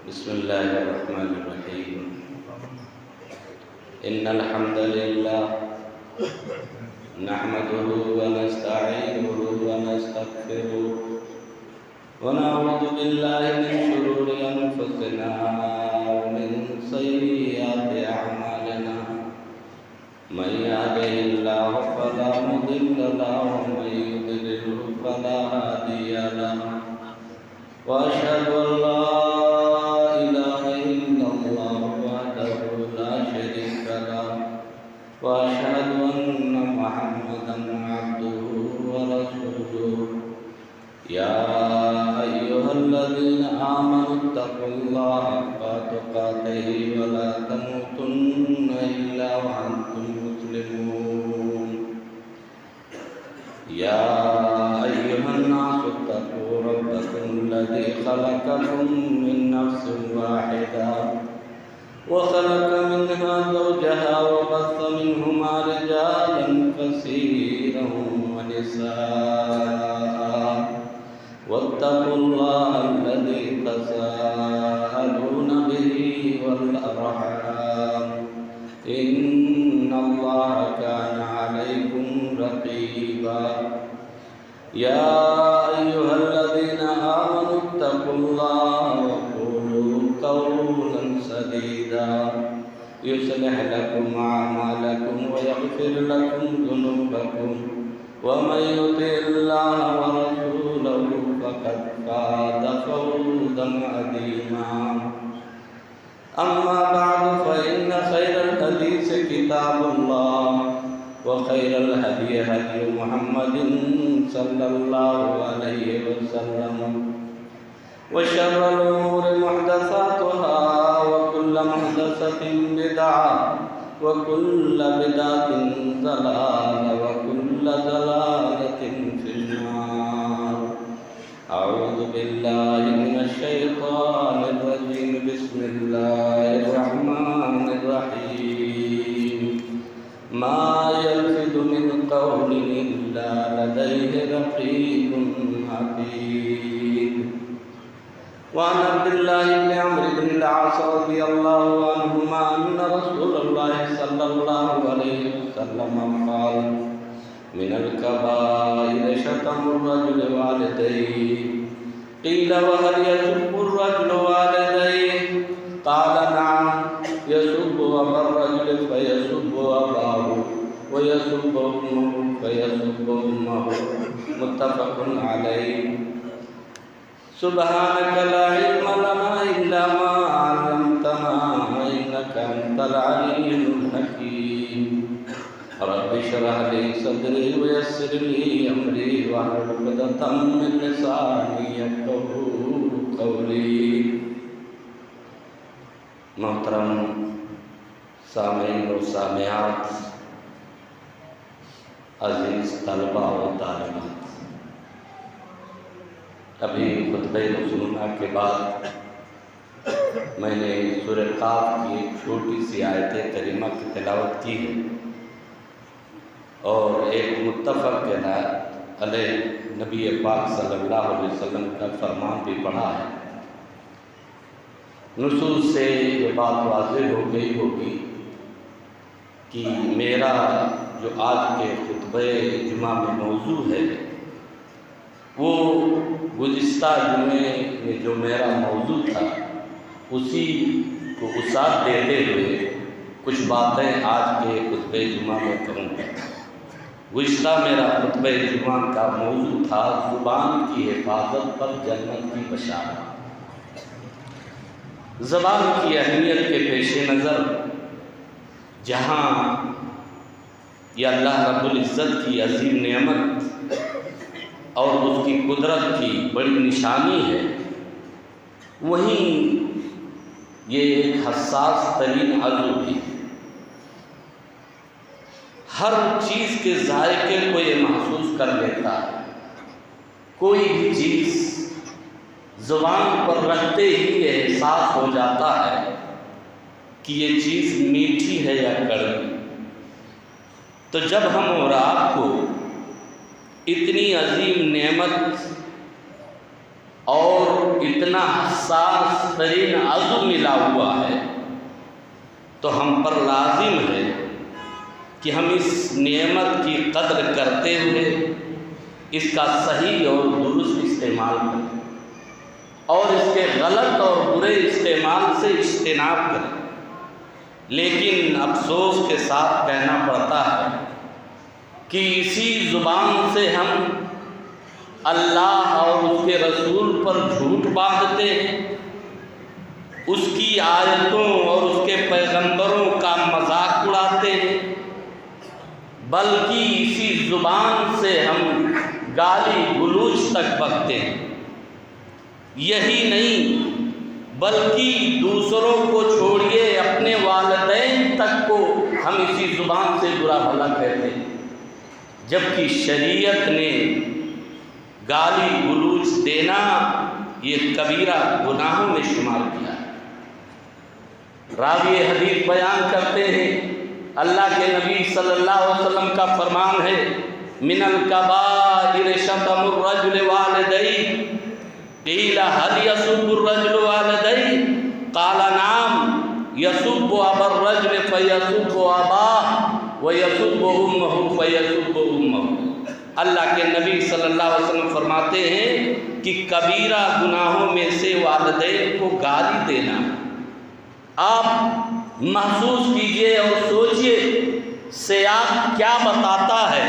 بسم الله الرحمن الرحيم. إن الحمد لله نحمده ونستعينه ونستغفره ونعوذ بالله من شرور أنفسنا ومن سيئات أعمالنا. من يهده الله فلا مضل له ومن يضلل فلا هادي له. وأشهد أن لا إله إلا الله وحده لا شريك له وأشهد أن محمدا عبده ورسوله. يا أيها الذين آمنوا اتقوا الله حق تقاته ولا تموتن إلا وأنتم مسلمون. يا أيها الناس اتقوا ربكم الذي خلقكم من نفس واحدة وخلق منها زوجها وبث منهما رجالا كثيرا ونساء. واتقوا الله الذي تساءلون به والأرحام إن الله كان عليكم رقيبا. يا أيها الذين آمنوا اتقوا الله وقولوا قولا سديدا يصلح لكم أعمالكم ويغفر لكم ذنوبكم ومن يطع الله ورسوله فقد فاز فوزا عظيما. أما بعد فإن خير الحديث كتاب الله وخير الهدي هدي محمد صلى الله عليه وسلم وشر الأمور محدثاتها وكل محدثة بدعة وكل بدعة ضلالة وكل ضلالة في النار. أعوذ بالله من الشيطان الرجيم. بسم الله الرحمن الرحيم. ما يلفظ من قول إلا لديه رقيب عتيد. وعن عبد الله بن عمرو بن العاص رضي الله عنهما أن رسول الله صلى الله عليه وسلم قال: من الكبائر شتم الرجل والديه. قيل: وهل يسب الرجل والديه؟ قال: نعم، يسب أبا الرجل فيسب أباه ويسب أمه فيسب أمه. متفق عليه. سبحانك لا علم لنا إلا ما علمتنا إنك أنت العليم الحكيم. رب اشرح لي صدري ويسر لي أمري واحلل عقدة من لساني يفقهوا قولي. محترم سامعین و سامعات، عزیز طلبہ و طالبات، ابھی خطبہ رسولنا کے بعد میں نے سورہ قاف کی ایک چھوٹی سی آیت کریمہ کی تلاوت کی ہے اور ایک متفق علیہ نبی پاک صلی اللہ علیہ وسلم کا فرمان بھی پڑھا ہے. نصوص سے یہ بات واضح ہو گئی ہوگی کہ میرا جو آج کے خطبہ جمعہ میں موضوع ہے وہ گزشتہ جمعے میں جو میرا موضوع تھا اسی کو وسعت دیتے ہوئے کچھ باتیں آج کے خطبہ جمعہ میں کروں گا. گزشتہ میرا خطبہ جمعہ کا موضوع تھا زبان کی حفاظت پر جنت کی بشارت. زبان کی اہمیت کے پیش نظر جہاں یہ اللہ رب العزت کی عظیم نعمت اور اس کی قدرت کی بڑی نشانی ہے، وہیں یہ ایک حساس ترین عضو بھی ہے. ہر چیز کے ذائقے کو یہ محسوس کر لیتا ہے. کوئی بھی چیز زبان پر رکھتے ہی یہ احساس ہو جاتا ہے کہ یہ چیز میٹھی ہے یا کڑوی. تو جب ہم اور آپ کو اتنی عظیم نعمت اور اتنا حساس ترین عضو ملا ہوا ہے، تو ہم پر لازم ہے کہ ہم اس نعمت کی قدر کرتے ہوئے اس کا صحیح اور درست استعمال کریں اور اس کے غلط اور برے استعمال سے اجتناب کریں۔ لیکن افسوس کے ساتھ کہنا پڑتا ہے کہ اسی زبان سے ہم اللہ اور اس کے رسول پر جھوٹ باندھتے ہیں، اس کی آیتوں اور اس کے پیغمبروں کا مذاق اڑاتے ہیں، بلکہ اسی زبان سے ہم گالی گلوچ تک بکتے ہیں۔ یہی نہیں بلکہ دوسروں کو چھوڑیے اپنے والدین تک کو ہم اسی زبان سے برا بھلا کہتے ہیں، جبکہ شریعت نے گالی گلوچ دینا یہ کبیرہ گناہوں میں شمار کیا ہے۔ راوی حدیث بیان کرتے ہیں، اللہ کے نبی صلی اللہ علیہ وسلم کا فرمان ہے، من الکبائر شتم الرجل والدیہ، قیل هل یسب الرجل والدیہ، قال نعم، یسب ابا الرجل فیسب اباہ ویسب امہ فیسب امہ۔ اللہ کے نبی صلی اللہ علیہ وسلم فرماتے ہیں کہ کبیرہ گناہوں میں سے والدین کو گالی دینا۔ آپ محسوس کیجئے اور سوچئے سیاق کیا بتاتا ہے۔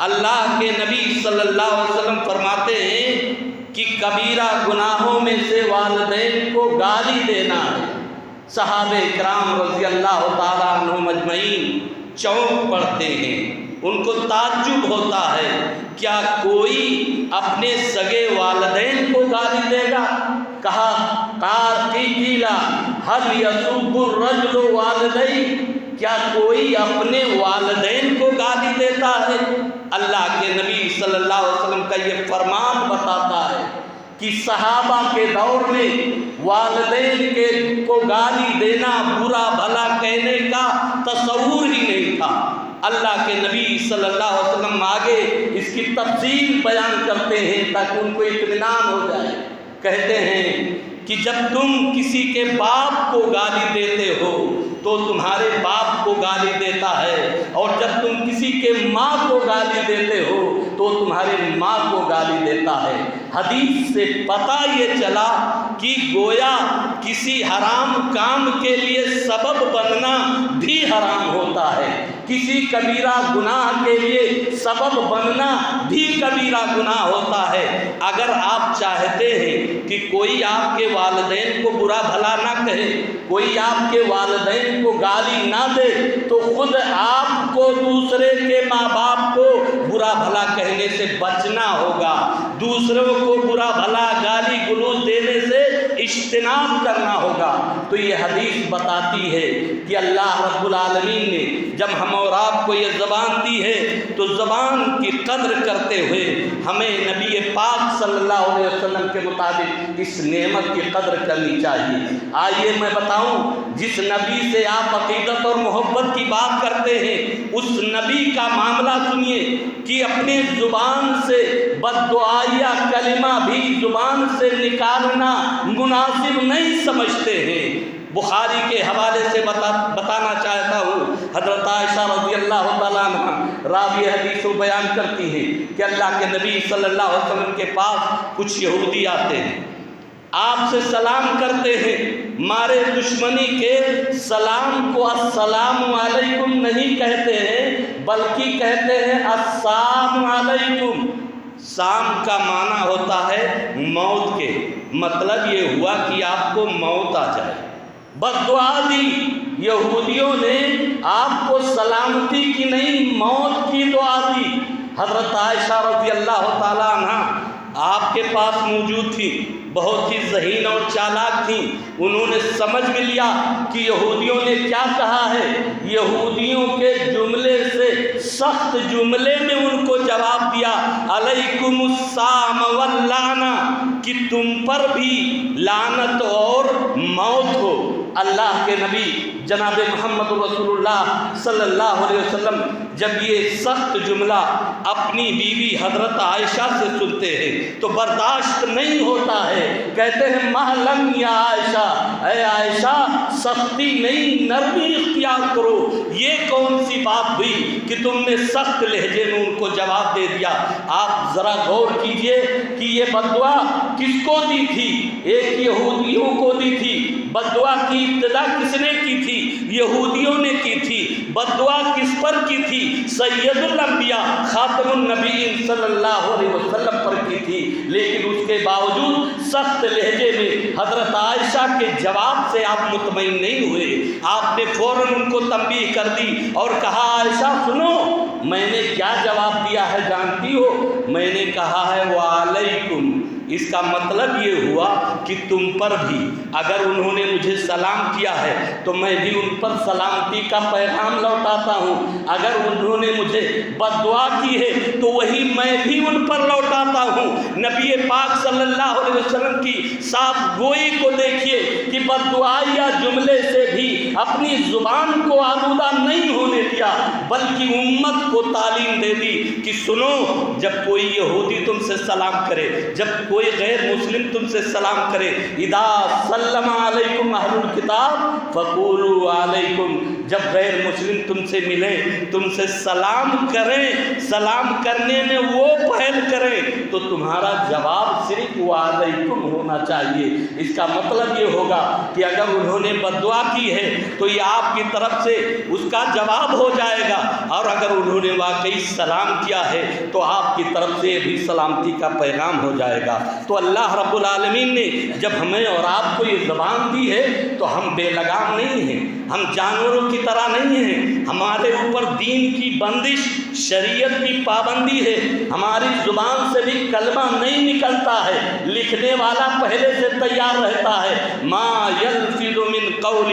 اللہ کے نبی صلی اللہ علیہ وسلم فرماتے ہیں کہ کبیرہ گناہوں میں سے والدین کو گالی دینا ہے۔ صحابہ اکرام رضی اللہ تعالیٰ عنہم اجمعین چونک پڑتے ہیں، ان کو تعجب ہوتا ہے، کیا کوئی اپنے سگے والدین کو گالی دے گا؟ کہا قیلا هل یسب الرجل والدیہ، کیا کوئی اپنے والدین کو گالی دیتا ہے؟ اللہ کے نبی صلی اللہ علیہ وسلم کا یہ فرمان بتاتا ہے کہ صحابہ کے دور میں والدین کو گالی دینا، برا بھلا کہنے کا تصور ہی نہیں تھا۔ اللہ کے نبی صلی اللہ علیہ وسلم آگے اس کی تفصیل بیان کرتے ہیں تاکہ ان کو اطمینان ہو جائے۔ کہتے ہیں کہ جب تم کسی کے باپ کو گالی دیتے ہو تو تمہارے باپ کو گالی دیتا ہے، اور جب تم کسی کے ماں کو گالی دیتے ہو تو تمہارے ماں کو گالی دیتا ہے۔ حدیث سے پتہ یہ چلا کہ گویا کسی حرام کام کے لیے سبب بننا بھی حرام ہوتا ہے، کسی کبیرہ گناہ کے لیے سبب بننا بھی کبیرہ گناہ ہوتا ہے۔ اگر آپ چاہتے ہیں کہ کوئی آپ کے والدین کو برا بھلا نہ کہے، کوئی آپ کے والدین کو گالی نہ دے، تو خود آپ کو دوسرے کے ماں باپ کو برا بھلا کہنے سے بچنا ہوگا، دوسروں کو برا بھلا گالی گلوچ دینے سے اجتناب کرنا ہوگا۔ تو یہ حدیث بتاتی ہے کہ اللہ رب العالمین نے جب ہم اور آپ کو یہ زبان دی ہے تو زبان کی قدر کرتے ہوئے ہمیں نبی پاک صلی اللہ علیہ وسلم کے مطابق اس نعمت کی قدر کرنی چاہیے۔ آئیے میں بتاؤں، جس نبی سے آپ عقیدت اور محبت کی بات کرتے ہیں اس نبی کا معاملہ سنیے کہ اپنے زبان سے بددعائیہ کلمہ بھی زبان سے نکالنا مناسب نہیں سمجھتے ہیں۔ بخاری کے حوالے سے بتانا چاہتا ہوں، حضرت عائشہ رضی اللہ تعالیٰ عنہ راوی حدیث کو بیان کرتی ہیں کہ اللہ کے نبی صلی اللہ علیہ وسلم کے پاس کچھ یہودی آتے ہیں، آپ سے سلام کرتے ہیں، مارے دشمنی کے سلام کو السلام علیکم نہیں کہتے ہیں بلکہ کہتے ہیں السلام علیکم۔ سام کا معنی ہوتا ہے موت کے، مطلب یہ ہوا کہ آپ کو موت آ جائے۔ بددعا دی، یہودیوں نے آپ کو سلامتی کی نہیں موت کی دعا دی۔ حضرت عائشہ رضی اللہ تعالیٰ عنہ آپ کے پاس موجود تھی، بہت ہی ذہین اور چالاک تھیں، انہوں نے سمجھ بھی لیا کہ یہودیوں نے کیا کہا ہے۔ یہودیوں کے جملے سے سخت جملے میں ان کو جواب دیا، علیکم السلام واللعنہ، کہ تم پر بھی لعنت اور موت ہو۔ اللہ کے نبی جناب محمد رسول اللہ صلی اللہ علیہ وسلم جب یہ سخت جملہ اپنی بیوی حضرت عائشہ سے سنتے ہیں تو برداشت نہیں ہوتا ہے، کہتے ہیں مہلن یا عائشہ، اے عائشہ سختی نہیں نرمی اختیار کرو، یہ کون سی بات ہوئی کہ تم نے سخت لہجے میں ان کو جواب دے دیا۔ آپ ذرا غور کیجئے کہ یہ بددعا کس کو دی تھی؟ ایک یہودیوں کو دی تھی۔ بددعا کی ابتدا کس نے کی تھی؟ یہودیوں نے کی تھی۔ بددعا کس پر کی تھی؟ سید الانبیاء خاتم النبیین صلی اللہ علیہ وسلم پر کی تھی، لیکن اس کے باوجود سخت لہجے میں حضرت عائشہ کے جواب سے آپ مطمئن نہیں ہوئے۔ آپ نے فوراً ان کو تنبیہ کر دی اور کہا عائشہ سنو، میں نے کیا جواب دیا ہے جانتی ہو؟ میں نے کہا ہے وعلیکم۔ اس کا مطلب یہ ہوا کہ تم پر بھی اگر انہوں نے مجھے سلام کیا ہے تو میں بھی ان پر سلامتی کا پیغام لوٹاتا ہوں، اگر انہوں نے مجھے بد دعا کی ہے تو وہی میں بھی ان پر لوٹاتا ہوں۔ نبی پاک صلی اللہ علیہ وسلم کی صاف گوئی کو دیکھیے کہ بد دعائی یا جملے سے بھی اپنی زبان کو آلودہ نہیں ہونے دیا، بلکہ امت کو تعلیم دے دی کہ سنو، جب کوئی یہودی تم سے سلام کرے، جب کوئی غیر مسلم تم سے سلام کرے، اذا سلم علیکم اہل الکتاب فقولوا علیکم، جب غیر مسلم تم سے ملیں، تم سے سلام کریں، سلام کرنے میں وہ پہل کریں تو تمہارا جواب صرف وعلیکم ہونا چاہیے۔ اس کا مطلب یہ ہوگا کہ اگر انہوں نے بد دعا کی ہے تو یہ آپ کی طرف سے اس کا جواب ہو جائے گا، اور اگر انہوں نے واقعی سلام کیا ہے تو آپ کی طرف سے بھی سلامتی کا پیغام ہو جائے گا۔ تو اللہ رب العالمین نے جب ہمیں اور آپ کو یہ زبان دی ہے تو ہم بے لگام نہیں ہیں، ہم جانوروں کی طرح نہیں ہیں، ہمارے اوپر دین کی بندش، شریعت کی پابندی ہے، ہماری زبان سے بھی کلمہ نہیں نکلتا ہے، لکھنے والا پہلے سے تیار رہتا ہے، ما یلفظ من قول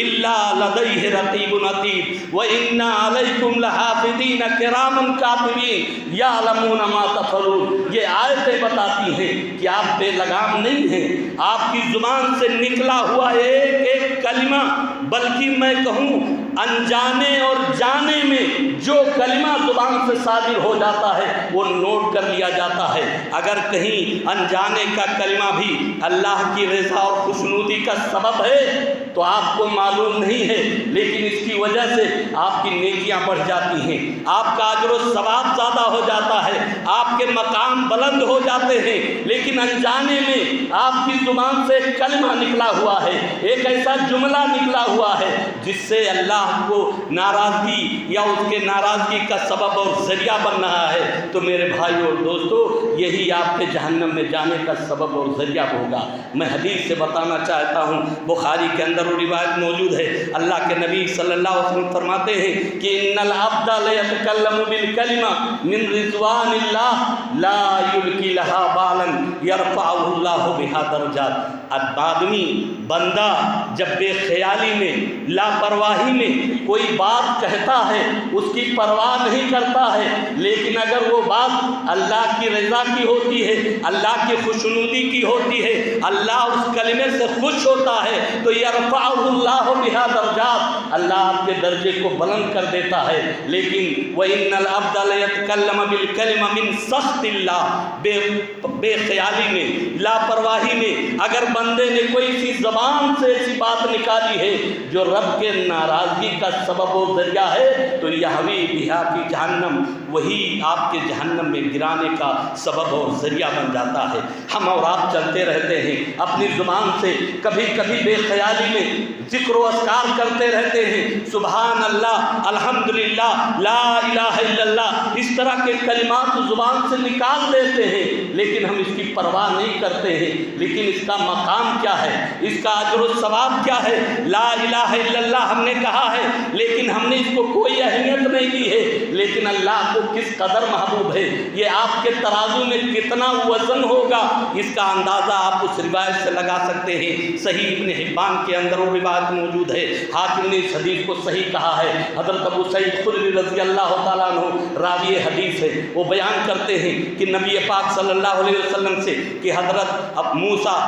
الا لدیہ رقیب عتید وإن علیکم لحافظین کراما کاتبین یعلمون ما تفعلون۔ یہ آیتیں بتاتی ہیں کہ آپ بے لگام نہیں ہیں، آپ کی زبان سے نکلا ہوا ایک ایک کلمہ، بلکہ میں کہوں انجانے اور جانے میں جو کلمہ زبان سے صادر ہو جاتا ہے وہ نوٹ کر لیا جاتا ہے۔ اگر کہیں انجانے کا کلمہ بھی اللہ کی رضا اور خوشنودی کا سبب ہے تو آپ کو معلوم نہیں ہے، لیکن اس کی وجہ سے آپ کی نیکیاں بڑھ جاتی ہیں، آپ کا اجر و ثواب زیادہ ہو جاتا ہے، آپ کے مقام بلند ہو جاتے ہیں، لیکن انجانے میں آپ کی زبان سے ایک کلمہ نکلا ہوا ہے، ایک ایسا جملہ نکلا ہوا ہے جس سے اللہ کو ناراضگی یا اس کے ناراضگی کا سبب اور ذریعہ بن رہا ہے، تو میرے بھائیو اور دوستو یہی آپ کے جہنم میں جانے کا سبب اور ذریعہ ہوگا۔ میں حدیث سے بتانا چاہتا ہوں، بخاری کے اندر وہ روایت موجود ہے، اللہ کے نبی صلی اللہ علیہ وسلم فرماتے ہیں کہ ان العبد لیتکلم بالکلمہ من رضوان اللہ لا یلقی لها بالا یرفعہ اللہ بہا درجات۔ آدمی بندہ جب بے خیالی میں، لاپرواہی میں کوئی بات کہتا ہے اس کی پرواہ نہیں کرتا ہے، لیکن اگر وہ بات اللہ کی رضا کی ہوتی ہے، اللہ کی خوشنودی کی ہوتی ہے، اللہ اس کلمے سے خوش ہوتا ہے تو یرفعہ اللہ بہا درجات، اللہ آپ کے درجے کو بلند کر دیتا ہے۔ لیکن وَإِنَّ الْعَبْدَ لَيَتَكَلَّمَ بِالْكَلِمَةِ مِنْ سَخْطِ اللَّهِ، بے خیالی میں، لاپرواہی میں اگر بندے نے کوئی سی زبان سے ایسی بات نکالی ہے جو رب کے ناراضگی کا سبب و ذریعہ ہے تو یہوی بہا فی جہنم، وہی آپ کے جہنم میں گرانے کا سبب اور ذریعہ بن جاتا ہے۔ ہم اور آپ چلتے رہتے ہیں اپنی زبان سے، کبھی کبھی بے خیالی میں ذکر و اذکار کرتے رہتے ہیں، سبحان اللہ، الحمدللہ، لا الہ الا اللہ، اس طرح کے کلمات زبان سے نکال دیتے ہیں، لیکن ہم اس کی پرواہ نہیں کرتے ہیں۔ لیکن اس کا مقام کیا ہے، اس کا اجر و ثواب کیا ہے؟ لا الہ الا اللہ ہم نے کہا ہے لیکن ہم نے اس کو کوئی اہمیت نہیں دی ہے، لیکن اللہ کو کس قدر محبوب ہے، یہ آپ کے ترازو میں کتنا وزن ہوگا، اس کا اندازہ آپ اس روایت سے لگا سکتے ہیں۔ صحیح ابن حبان کے اندر وہ روایت موجود ہے، حاکم نے اس حدیث کو صحیح کہا ہے، حضرت ابو سعید خدری رضی اللہ تعالیٰ عنہ راوی حدیث ہے، وہ بیان کرتے ہیں کہ نبی پاک صلی اللہ علیہ وسلم سے کہ حضرت موسیٰ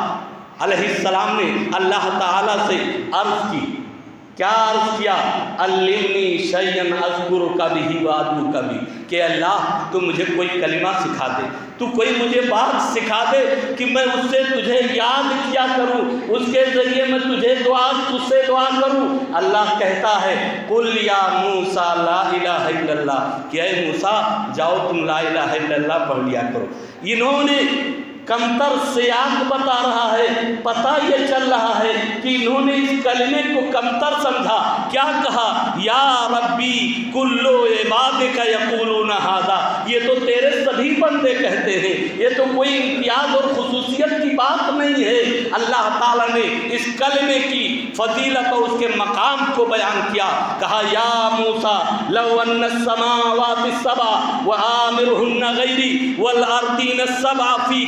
علیہ السلام نے اللہ تعالیٰ سے عرض کی، کیا عرض کیا؟ علمنی شیئن اذکرک بہ وادعوک بہ، کہ اللہ تو مجھے کوئی کلمہ سکھا دے، تو کوئی مجھے بات سکھا دے کہ میں اس سے تجھے یاد کیا کروں، اس کے ذریعے میں تجھ سے دعا کروں۔ اللہ کہتا ہے قل یا موسیٰ لا الہ الا اللہ، کہ اے موسیٰ جاؤ تم لا الہ الا اللہ پڑھ لیا کرو۔ انہوں نے کمتر سیاق بتا رہا ہے، پتہ یہ چل رہا ہے کہ انہوں نے اس کلمے کو کمتر سمجھا۔ کیا کہا؟ یا ربی کل عبادک یقولون ھذا، یہ تو تیرے سبھی بندے کہتے ہیں، یہ تو کوئی امتیاز اور خصوصیت کی بات نہیں ہے۔ اللہ تعالیٰ نے اس کلمے کی فضیلت اور اس کے مقام کو بیان کیا، کہا یا موسیٰ لو ان السماوات السبع وآمرهن غیری والارضین السبع فی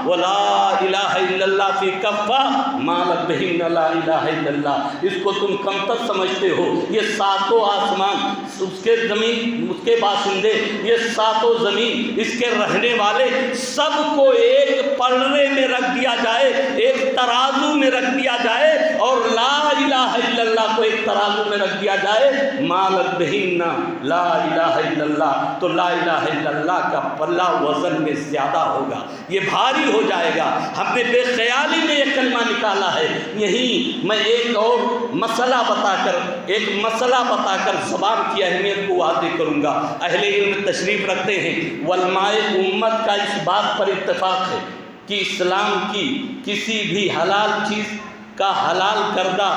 ولا الہ الا اللہ فی کفہ مالت بہن لا الہ الا اللہ۔ اس کو تم کمتر سمجھتے ہو، یہ ساتوں آسمان، اس کے زمین، اس کے باشندے، یہ ساتوں زمین، اس کے رہنے والے، سب کو ایک پلڑے میں رکھ دیا جائے، ایک ترازو میں رکھ دیا جائے، اور لا الہ الا اللہ کو ایک ترازو میں رکھ دیا جائے، مالت بہن لا الہ الا اللہ، تو لا الہ الا اللہ کا پلہ وزن میں زیادہ ہوگا، یہ بھاری ہو جائے گا۔ ہم نے بے خیالی میں یہ کلمہ نکالا ہے۔ یہیں میں ایک اور مسئلہ بتا کر زبان کی اہمیت کو واضح کروں گا۔ اہل علم تشریف رکھتے ہیں، علماء امت کا اس بات پر اتفاق ہے کہ اسلام کی کسی بھی حلال چیز کا حلال کردہ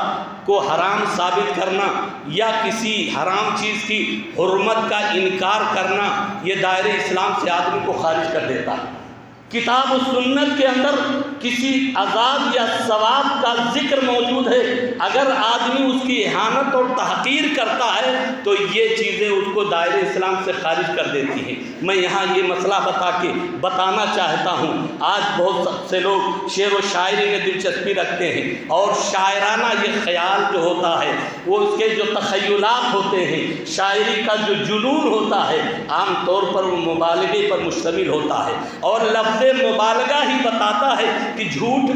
کو حرام ثابت کرنا یا کسی حرام چیز کی حرمت کا انکار کرنا، یہ دائرہ اسلام سے آدمی کو خارج کر دیتا ہے۔ کتاب و سنت کے اندر کسی عذاب یا ثواب کا ذکر موجود ہے، اگر آدمی اس کی اہانت اور تحقیر کرتا ہے تو یہ چیزیں اس کو دائرہ اسلام سے خارج کر دیتی ہیں۔ میں یہاں یہ مسئلہ بتانا چاہتا ہوں۔ آج بہت سے لوگ شعر و شاعری میں دلچسپی رکھتے ہیں، اور شاعرانہ یہ خیال جو ہوتا ہے، وہ اس کے جو تخیلات ہوتے ہیں، شاعری کا جو جنون ہوتا ہے، عام طور پر وہ مبالغے پر مشتمل ہوتا ہے، اور لفظ مبالغہ ہی بتاتا ہے کہ جھوٹ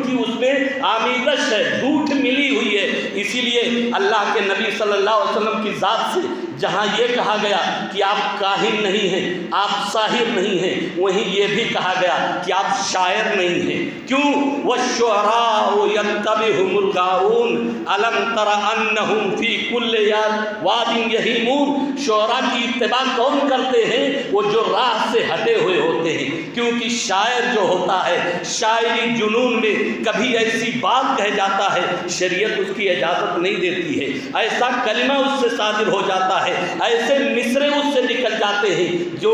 کی اس میں آمیزش ہے، جھوٹ ملی ہوئی ہے۔ اسی لیے اللہ کے نبی صلی اللہ علیہ وسلم کی ذات سے جہاں یہ کہا گیا کہ آپ کاہن نہیں ہیں، آپ ساحر نہیں ہیں، وہیں یہ بھی کہا گیا کہ آپ شاعر نہیں ہیں۔ کیوں؟ وَالشُّعَرَاءُ يَتَّبِعُهُمُ الْغَاوُونَ أَلَمْ تَرَ أَنَّهُمْ فِي كُلِّ وَادٍ يَهِيمُونَ۔ شعراء کی اتباع کون کرتے ہیں؟ وہ جو راہ سے ہٹے ہوئے ہوتے ہیں، کیونکہ شاعر جو ہوتا ہے شاعری جنون میں کبھی ایسی بات کہہ جاتا ہے، شریعت اس کی اجازت نہیں دیتی ہے، ایسا کلمہ اس سے صادر ہو جاتا ہے، ایسے مصرے اس سے نکل جاتے ہیں جو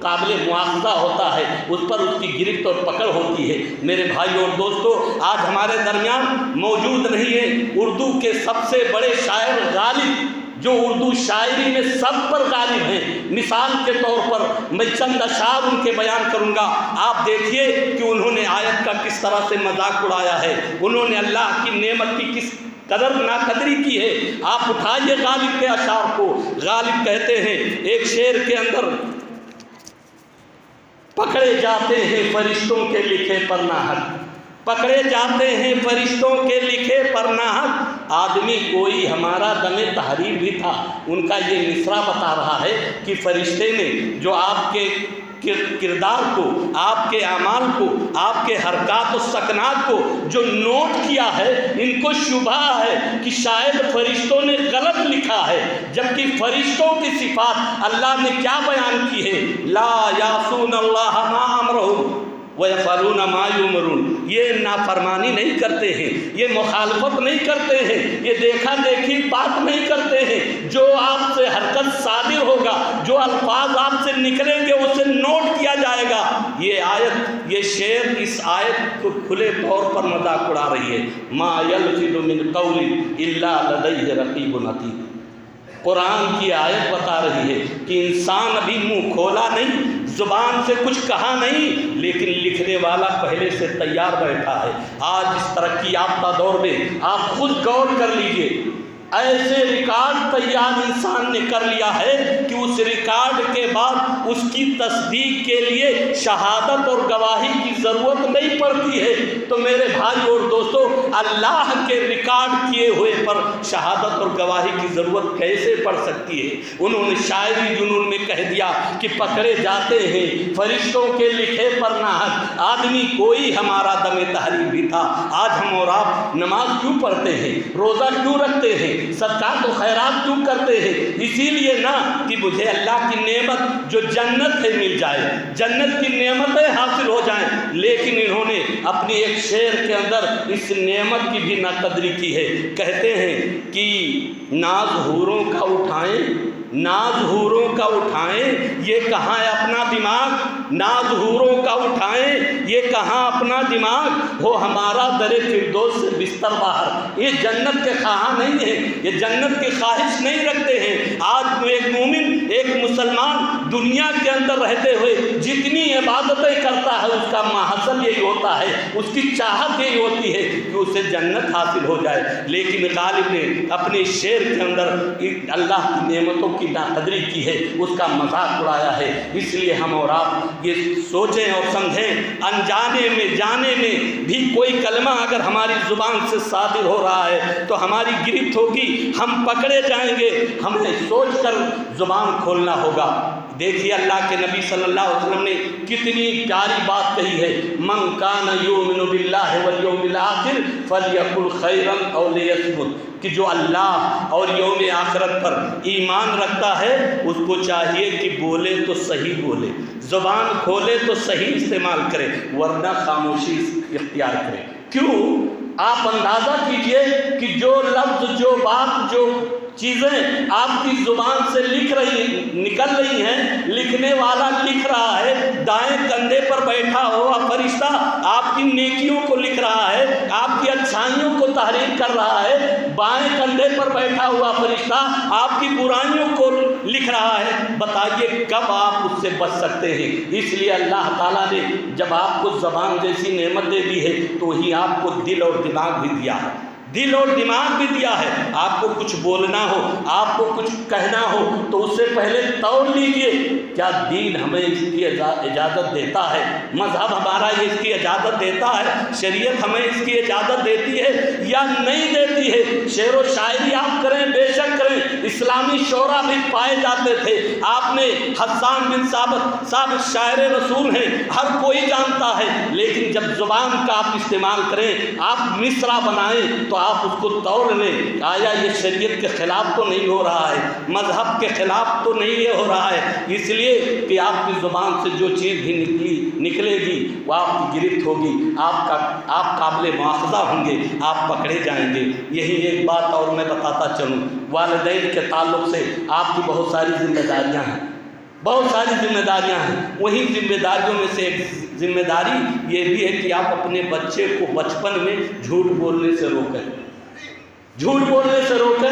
قابل مواخذہ ہوتا ہے، اس پر اس کی گرفت اور پکڑ ہوتی ہے۔ میرے بھائی اور دوستو، آج ہمارے درمیان موجود نہیں ہے اردو کے سب سے بڑے شاعر غالب، جو اردو شاعری میں سب پر غالب ہیں۔ مثال کے طور پر میں چند اشعار ان کے بیان کروں گا، آپ دیکھیے کہ انہوں نے آیت کا کس طرح سے مذاق اڑایا ہے، انہوں نے اللہ کی نعمت کی کس قدر ناقدری کی ہے۔ آپ اٹھائیے غالب کے اشعار کو۔ غالب کہتے ہیں ایک شعر کے اندر، پکڑے جاتے ہیں فرشتوں کے لکھے پر ناحق، پکڑے جاتے ہیں فرشتوں کے لکھے پر ناحق۔ آدمی کوئی ہمارا دم تحریر بھی تھا، ان کا یہ مصرع بتا رہا ہے کہ فرشتے نے جو آپ کے کردار کو، آپ کے اعمال کو، آپ کے حرکات و سکنات کو جو نوٹ کیا ہے، ان کو شبہ ہے کہ شاید فرشتوں نے غلط لکھا ہے، جبکہ فرشتوں کی صفات اللہ نے کیا بیان کی ہے؟ لا یعصون اللہ ما امرہم وَيَفْعَلُونَ مَا يُؤْمَرُونَ۔ یہ نافرمانی نہیں کرتے ہیں، یہ مخالفت نہیں کرتے ہیں، یہ دیکھا دیکھی بات نہیں کرتے ہیں۔ جو آپ سے حرکت صادر ہوگا، جو الفاظ آپ سے نکلیں گے، اسے نوٹ کیا جائے گا۔ یہ آیت، یہ شعر اس آیت کو کھلے طور پر مذاق اڑا رہی ہے۔ مَا يَلْفِظُ مِنْ قَوْلٍ إِلَّا لَدَيْهِ رَقِيبٌ عَتِيدٌ۔ قرآن کی آیت بتا رہی ہے کہ انسان ابھی منہ کھولا نہیں، زبان سے کچھ کہا نہیں، لیکن لکھنے والا پہلے سے تیار بیٹھا ہے۔ آج اس ترقی یافتہ دور میں آپ خود غور کر لیجئے، ایسے ریکارڈ تیار انسان نے کر لیا ہے کہ اس ریکارڈ کے بعد اس کی تصدیق کے لیے شہادت اور گواہی کی ضرورت نہیں پڑتی ہے۔ تو میرے بھائی اور دوستو، اللہ کے ریکارڈ کیے ہوئے پر شہادت اور گواہی کی ضرورت کیسے پڑ سکتی ہے؟ انہوں نے شاعری جنون میں کہہ دیا کہ پکڑے جاتے ہیں فرشتوں کے لکھے پر ناحق آدمی کوئی ہمارا دم تحریر بھی تھا۔ آج ہم اور آپ نماز کیوں پڑھتے ہیں، روزہ کیوں رکھتے ہیں، صدقات و خیرات کیوں کرتے ہیں؟ اسی لیے نہ کہ مجھے اللہ کی نعمت جو جنت ہے مل جائے، جنت کی نعمتیں حاصل ہو جائیں، لیکن انہوں نے اپنی ایک شعر کے اندر اس نعمت کی بھی ناقدری کی ہے۔ کہتے ہیں کہ ناز حوروں کا اٹھائیں، ناز حوروں کا اٹھائیں، یہ کہاں ہے اپنا دماغ، ناز حوروں کا اٹھائیں یہ کہاں اپنا دماغ، ہو ہمارا در فردوس سے بستر باہر۔ یہ جنت کے خواہاں نہیں ہیں، یہ جنت کی خواہش نہیں رکھتے ہیں۔ آج ایک مومن، ایک مسلمان دنیا کے اندر رہتے ہوئے جتنی عبادتیں کرتا ہے اس کا محصل یہی ہوتا ہے، اس کی چاہت یہی ہوتی ہے کہ اسے جنت حاصل ہو جائے، لیکن غالب نے اپنے شعر کے اندر اللہ کی نعمتوں کی ناقدری کی ہے، اس کا مذاق اڑایا ہے۔ اس لیے ہم اور آپ یہ سوچیں اور سمجھیں، انجانے میں جانے میں بھی کوئی کلمہ اگر ہماری زبان سے صادر ہو رہا ہے تو ہماری گرفت ہوگی، ہم پکڑے جائیں گے، ہمیں سوچ کر زبان کھولنا ہوگا۔ دیکھیے اللہ کے نبی صلی اللہ علیہ وسلم نے کتنی پیاری بات کہی ہے، من کان یؤمن باللہ والیوم الآخر فلیقل خیرا او لیصمت، کہ جو اللہ اور یوم آخرت پر ایمان رکھتا ہے اس کو چاہیے کہ بولے تو صحیح بولے، زبان کھولے تو صحیح استعمال کرے، ورنہ خاموشی اختیار کرے۔ کیوں؟ آپ اندازہ کیجئے کہ جو لفظ، جو بات، جو چیزیں آپ کی زبان سے نکل رہی ہیں، لکھنے والا لکھ رہا ہے، دائیں کندھے پر بیٹھا ہوا فرشتہ آپ کی نیکیوں کو لکھ رہا ہے، آپ کی اچھائیوں کو تحریر کر رہا ہے، بائیں کندھے پر بیٹھا ہوا فرشتہ آپ کی برائیوں کو لکھ رہا ہے، بتائیے کب آپ اس سے بچ سکتے ہیں؟ اس لیے اللہ تعالیٰ نے جب آپ کو زبان جیسی نعمت دے دی ہے تو وہی آپ کو دل اور دماغ بھی دیا ہے، دل اور دماغ بھی دیا ہے۔ آپ کو کچھ بولنا ہو، آپ کو کچھ کہنا ہو تو اس سے پہلے توڑ لیجئے، کیا دین ہمیں اس کی اجازت دیتا ہے، مذہب ہمارا اس کی اجازت دیتا ہے، شریعت ہمیں اس کی اجازت دیتی ہے یا نہیں دیتی ہے؟ شعر و شاعری آپ کریں، بے شک کریں، اسلامی شعرا بھی پائے جاتے تھے۔ آپ نے حسان بن ثابت صاحب شاعر رسول ہیں، ہر کوئی جانتا ہے، لیکن جب زبان کا آپ استعمال کریں، آپ مصرع بنائیں تو آپ اس کو توڑ لیں، آیا یہ شریعت کے خلاف تو نہیں ہو رہا ہے، مذہب کے خلاف تو نہیں یہ ہو رہا ہے؟ اس لیے کہ آپ کی زبان سے جو چیز بھی نکلے گی وہ آپ کی گرفت ہوگی، آپ قابل مواخذہ ہوں گے، آپ پکڑے جائیں گے۔ یہی ایک بات اور میں بتاتا چلوں، والدین کے تعلق سے آپ کی بہت ساری ذمہ داریاں ہیں، بہت ساری ذمہ داریاں ہیں۔ وہی ذمہ داریوں میں سے ایک ذمہ داری یہ بھی ہے کہ آپ اپنے بچے کو بچپن میں جھوٹ بولنے سے روکیں، جھوٹ بولنے سے روکیں،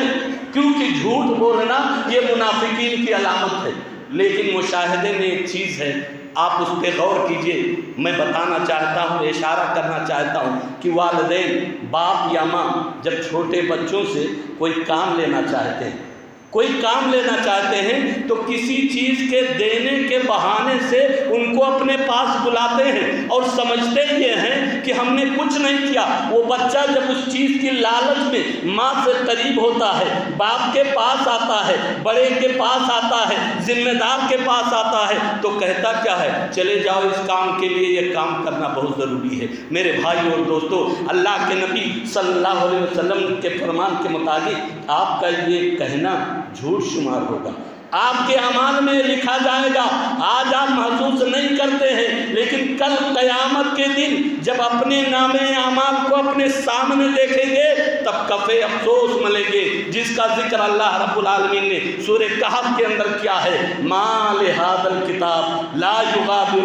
کیونکہ جھوٹ بولنا یہ منافقین کی علامت ہے۔ لیکن مشاہدے میں ایک چیز ہے، آپ اس پہ غور کیجئے، میں بتانا چاہتا ہوں، اشارہ کرنا چاہتا ہوں کہ والدین، باپ یا ماں جب چھوٹے بچوں سے کوئی کام لینا چاہتے ہیں، کوئی کام لینا چاہتے ہیں تو کسی چیز کے دینے کے بہانے سے ان کو اپنے پاس بلاتے ہیں اور سمجھتے یہ ہیں کہ ہم نے کچھ نہیں کیا۔ وہ بچہ جب اس چیز کی لالچ میں ماں سے قریب ہوتا ہے، باپ کے پاس آتا ہے، بڑے کے پاس آتا ہے، ذمہ دار کے پاس آتا ہے، تو کہتا کیا ہے؟ چلے جاؤ، اس کام کے لیے یہ کام کرنا بہت ضروری ہے۔ میرے بھائی اور دوستو، اللہ کے نبی صلی اللہ علیہ وسلم کے فرمان کے مطابق آپ کا یہ کہنا جھوٹ شمار ہوگا، آپ کے اعمال میں لکھا جائے گا۔ آج آپ محسوس نہیں کرتے ہیں، لیکن کل قیامت کے دن جب اپنے نامے اعمال کو اپنے سامنے دیکھیں گے تب کفے افسوس ملیں گے، جس کا ذکر اللہ رب العالمین نے سورہ کہف کے اندر کیا ہے، ما لہذا الکتاب لا یغادر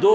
2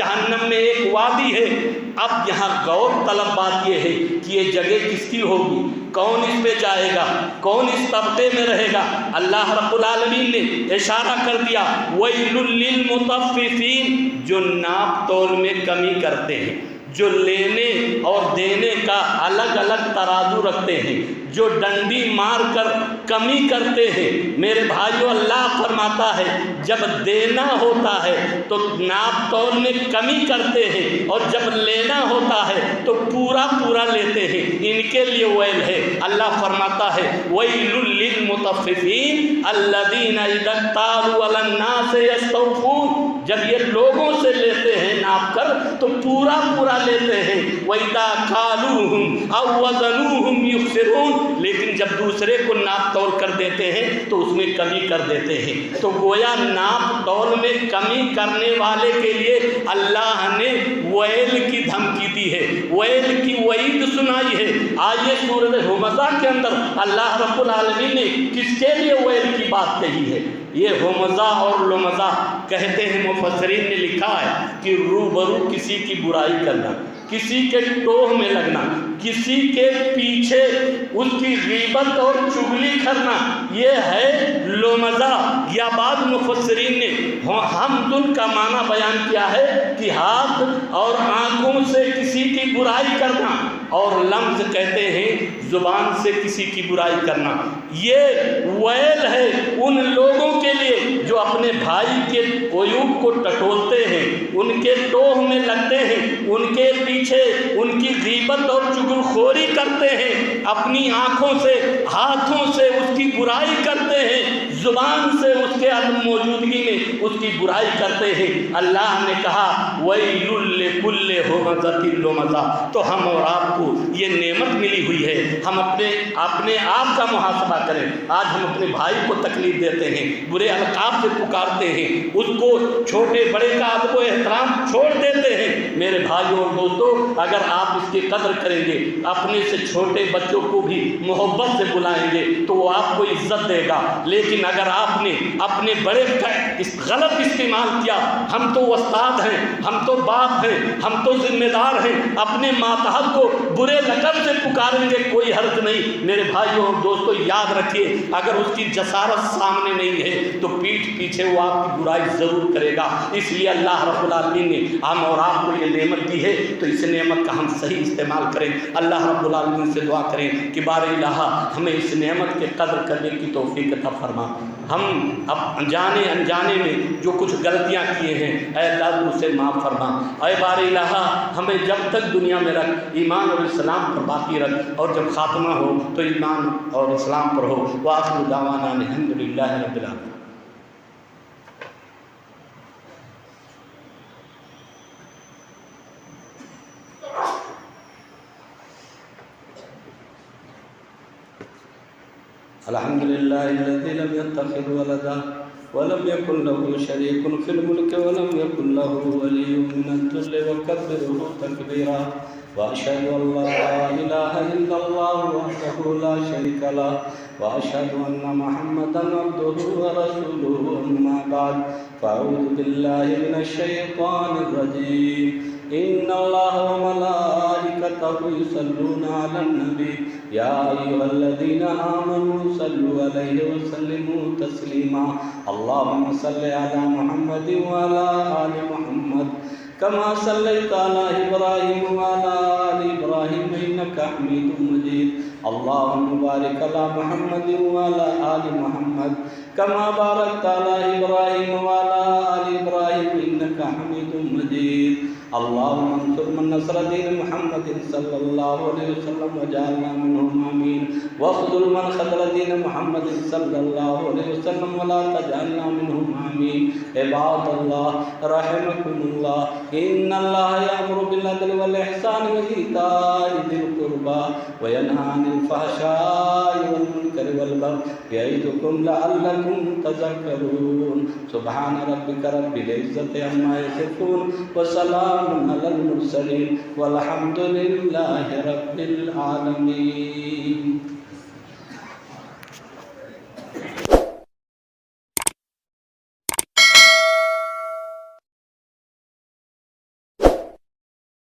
جہنم میں ایک وادی ہے۔ اب یہاں غور طلب بات یہ ہے کہ یہ جگہ کس کی ہوگی، کون اس پہ جائے گا، کون اس طبقے میں رہے گا؟ اللہ رب العالمین نے اشارہ کر دیا وَيْلٌ لِّلْمُطَفِّفِينَ، جو ناپ تول میں کمی کرتے ہیں، جو لینے اور دینے کا الگ الگ ترازو رکھتے ہیں، جو ڈنڈی مار کر کمی کرتے ہیں۔ میرے بھائیو، اللہ فرماتا ہے جب دینا ہوتا ہے تو ناپ تول میں کمی کرتے ہیں، اور جب لینا ہوتا ہے تو پورا پورا لیتے ہیں، ان کے لیے ویل ہے۔ اللہ فرماتا ہے وَيْلٌ لِّلْمُطَفِّفِينَ الَّذِينَ إِذَا اكْتَالُوا عَلَى النَّاسِ يَسْتَوْفُونَ، جب یہ لوگوں سے لیتے ہیں ناپ کر تو پورا پورا لیتے ہیں۔ وَإِذَا كَالُوهُمْ أَوْ وَزَنُوهُمْ يُخْسِرُونَ، لیکن جب دوسرے کو ناپ تول کر دیتے ہیں تو اس میں کمی کر دیتے ہیں۔ تو گویا ناپ تول میں کمی کرنے والے کے لیے اللہ نے ویل کی دھمکی دی ہے، ویل کی وعید سنائی ہے۔ آئیے سورۃ ہمزہ کے اندر اللہ رب العالمین نے کس کے لیے ویل کی بات کہی ہے؟ یہ ہمزہ اور لمزہ کہتے ہیں، مفسرین نے لکھا ہے کہ روبرو کسی کی برائی کرنا، کسی کے ٹوہ میں لگنا، کسی کے پیچھے اس کی غیبت اور چغلی کرنا، یہ ہے لمزہ۔ یا بعض مفسرین نے حمد کا معنی بیان کیا ہے کہ ہاتھ اور آنکھوں سے کسی کی برائی کرنا، اور لمز کہتے ہیں زبان سے کسی کی برائی کرنا۔ یہ ویل ہے ان لوگوں کے لیے جو اپنے بھائی کے عیوب کو ٹٹولتے ہیں، ان کے ٹوہ میں لگتے ہیں، ان کے پیچھے ان کی غیبت اور چغل خوری کرتے ہیں، اپنی آنکھوں سے ہاتھوں سے اس کی برائی کرتے ہیں، زبان سے اس کے عدم موجودگی میں اس کی برائی کرتے ہیں۔ اللہ نے کہا وَيْلٌ لِّكُلِّ ہُمَزَةٍ لُمَزَةٍ۔ تو ہم اور آپ کو یہ نعمت ملی ہوئی ہے، ہم اپنے آپ کا محاسبہ کریں۔ آج ہم اپنے بھائی کو تکلیف دیتے ہیں، برے القاب سے پکارتے ہیں، اس کو چھوٹے بڑے کا ادب و احترام چھوڑ دیتے ہیں۔ میرے بھائیوں اور دوستوں، اگر آپ اس کی قدر کریں گے، اپنے سے چھوٹے بچوں کو بھی محبت سے بلائیں گے تو وہ آپ کو عزت دے گا۔ لیکن اگر آپ نے اپنے بڑے کا غلط استعمال کیا، ہم تو استاد ہیں، ہم تو باپ ہیں، ہم تو ذمہ دار ہیں، اپنے ماتحت کو برے لقب سے پکاریں گے، کوئی حرج نہیں۔ میرے بھائیوں اور دوستوں، یاد رکھیے، اگر اس کی جسارت سامنے نہیں ہے تو پیٹھ پیچھے وہ آپ کی برائی ضرور کرے گا۔ اس لیے اللہ رب العالمین نے ہم اور آپ کو یہ نعمت دی ہے، تو اس نعمت کا ہم صحیح استعمال کریں۔ اللہ رب العالمین سے دعا کریں کہ بار الہ ہمیں اس نعمت کے قدر کرنے کی توفیق عطا فرما۔ ہم اب انجانے میں جو کچھ غلطیاں کیے ہیں، اے اللہ اسے معاف فرما۔ اے بار الہ ہمیں جب تک دنیا میں رکھ، ایمان اور اسلام پر باقی رکھ، اور جب خاتمہ ہو تو ایمان اور اسلام پر ہو۔ وآخر دعوانا الحمدللہ رب العالمین۔ الحمد لله الذي لم يتخذ ولدا ولم يكن له شريك في الملك ولم يكن له ولي من الذل وكبره تكبيرا وأشهد أن لا إله إلا الله وحده لا شريك له وأشهد أن محمدا عبده ورسوله أما بعد فأعوذ بالله من الشيطان الرجيم إن الله وملائكته يصلون على النبي يا أيها الذين آمنوا صلوا عليه وسلموا تسليما اللهم صل على محمد وعلى آل محمد كما صليت على إبراهيم وعلى آل إبراهيم إنك حميد مجيد اللهم بارك على محمد وعلى آل محمد كما باركت على إبراهيم وعلى آل إبراهيم إنك حميد مجيد اللهم انصر من نصر دين محمد صلى الله عليه وسلم وجعلنا منهم آمين واخذل من خذل دين محمد صلى الله عليه وسلم ولا تجعلنا منهم آمين عباد الله رحمكم الله إن الله يأمر بالعدل والإحسان وإيتاء ذي القربى وينهى عن الفحشاء والمنكر والبغي يعظكم لعلكم تذكرون سبحان ربك رب العزة عما يصفون وسلام على المرسلين والحمد لله رب العالمين.